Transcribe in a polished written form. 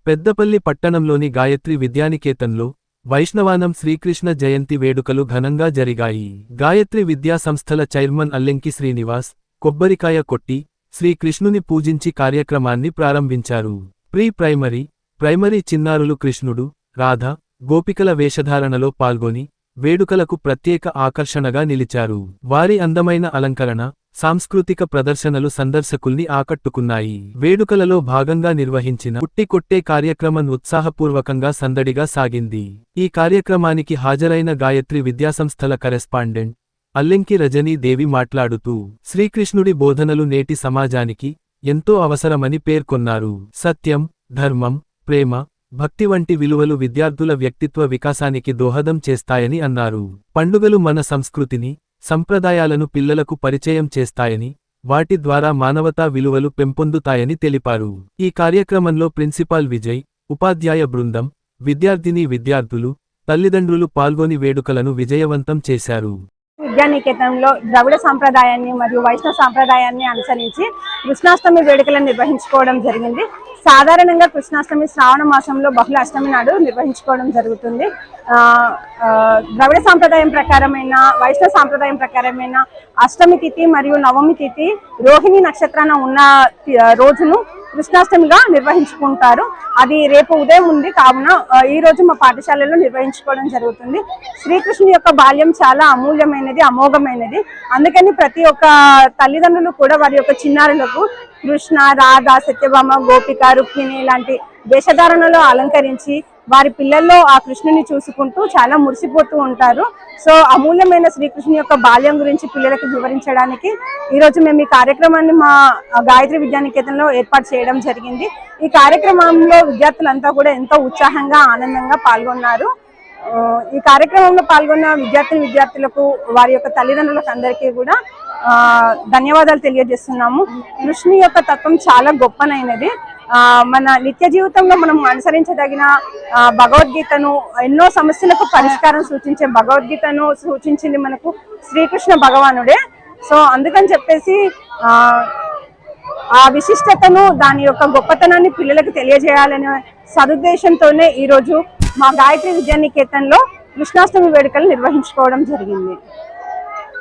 పెద్దపల్లి పట్టణంలోని గాయత్రి విద్యానికేతన్లో వైష్ణవానం శ్రీకృష్ణ జయంతి వేడుకలు ఘనంగా జరిగాయి. గాయత్రి విద్యా సంస్థల చైర్మన్ అల్లెంకి శ్రీనివాస్ కొబ్బరికాయ కొట్టి శ్రీకృష్ణుని పూజించి కార్యక్రమాన్ని ప్రారంభించారు. ప్రైమరీ చిన్నారులు కృష్ణుడు, రాధ, గోపికల వేషధారణలో పాల్గొని వేడుకలకు ప్రత్యేక ఆకర్షణగా నిలిచారు. వారి అందమైన అలంకరణ, సాంస్కృతిక ప్రదర్శనలు సందర్శకుల్ని ఆకట్టుకున్నాయి. వేడుకలలో భాగంగా నిర్వహించిన ఉట్టి కొట్టే కార్యక్రమం ఉత్సాహపూర్వకంగా సందడిగా సాగింది. ఈ కార్యక్రమానికి హాజరైన గాయత్రి విద్యాసంస్థల కరెస్పాండెంట్ అల్లెంకి రజనీ దేవి మాట్లాడుతూ శ్రీకృష్ణుడి బోధనలు నేటి సమాజానికి ఎంతో అవసరమని పేర్కొన్నారు. సత్యం, ధర్మం, ప్రేమ, భక్తి వంటి విలువలు విద్యార్థుల వ్యక్తిత్వ వికాసానికి దోహదం చేస్తాయని అన్నారు. పండుగలు మన సంస్కృతిని, సంప్రదాయాలను పిల్లలకు పరిచయం చేస్తాయని, వాటి ద్వారా మానవతా విలువలు పెంపొందుతాయని తెలిపారు. ఈ కార్యక్రమంలో ప్రిన్సిపాల్ విజయ్, ఉపాధ్యాయ బృందం, విద్యార్థులు, తల్లిదండ్రులు పాల్గొని వేడుకలను విజయవంతం చేశారు. విద్యానికేతనంలో ద్రవిడ సాంప్రదాయాన్ని మరియు వైష్ణవ సాంప్రదాయాన్ని అనుసరించి కృష్ణాష్టమి వేడుకలను నిర్వహించుకోవడం జరిగింది. సాధారణంగా కృష్ణాష్టమి శ్రావణ మాసంలో బహుళ అష్టమి నాడు నిర్వహించుకోవడం జరుగుతుంది. ద్రవిడ సాంప్రదాయం ప్రకారమైన, వైష్ణవ సాంప్రదాయం ప్రకారమైన అష్టమి తిథి మరియు నవమి తిథి రోహిణి నక్షత్రాన ఉన్న రోజును కృష్ణాష్టమిగా నిర్వహించుకుంటారు. అది రేపు ఉదయం ఉంది కావున ఈ రోజు మా పాఠశాలలో నిర్వహించుకోవడం జరుగుతుంది. శ్రీకృష్ణుని యొక్క బాల్యం చాలా అమూల్యమైనది, అమోఘమైనది. అందుకని ప్రతి ఒక్క తల్లిదండ్రులు కూడా వారి యొక్క చిన్నారులకు కృష్ణ, రాధ, సత్యభామ, గోపిక, రుక్మిణి లాంటి వేషధారణలో అలంకరించి వారి పిల్లల్లో ఆ కృష్ణుని చూసుకుంటూ చాలా మురిసిపోతూ ఉంటారు. సో అమూల్యమైన శ్రీకృష్ణుని యొక్క బాల్యం గురించి పిల్లలకు వివరించడానికి ఈరోజు మేము ఈ కార్యక్రమాన్ని మా గాయత్రి విద్యానికేతన్లో ఏర్పాటు చేయడం జరిగింది. ఈ కార్యక్రమంలో విద్యార్థులంతా కూడా ఎంతో ఉత్సాహంగా, ఆనందంగా పాల్గొన్నారు. ఈ కార్యక్రమంలో పాల్గొన్న విద్యార్థులకు వారి యొక్క తల్లిదండ్రులకు అందరికీ కూడా ధన్యవాదాలు తెలియజేస్తున్నాము. కృష్ణుని యొక్క తత్వం చాలా గొప్పనైనది. మన నిత్య జీవితంలో మనం అనుసరించదగిన భగవద్గీతను, ఎన్నో సమస్యలకు పరిష్కారం సూచించే భగవద్గీతను సూచించింది మనకు శ్రీకృష్ణ భగవానుడే. సో అందుకని చెప్పేసి ఆ విశిష్టతను, దాని యొక్క గొప్పతనాన్ని పిల్లలకు తెలియజేయాలనే సదుద్దేశంతోనే ఈరోజు మా గాయత్రి విద్యానికేతన్లో కృష్ణాష్టమి వేడుకలు నిర్వహించుకోవడం జరిగింది.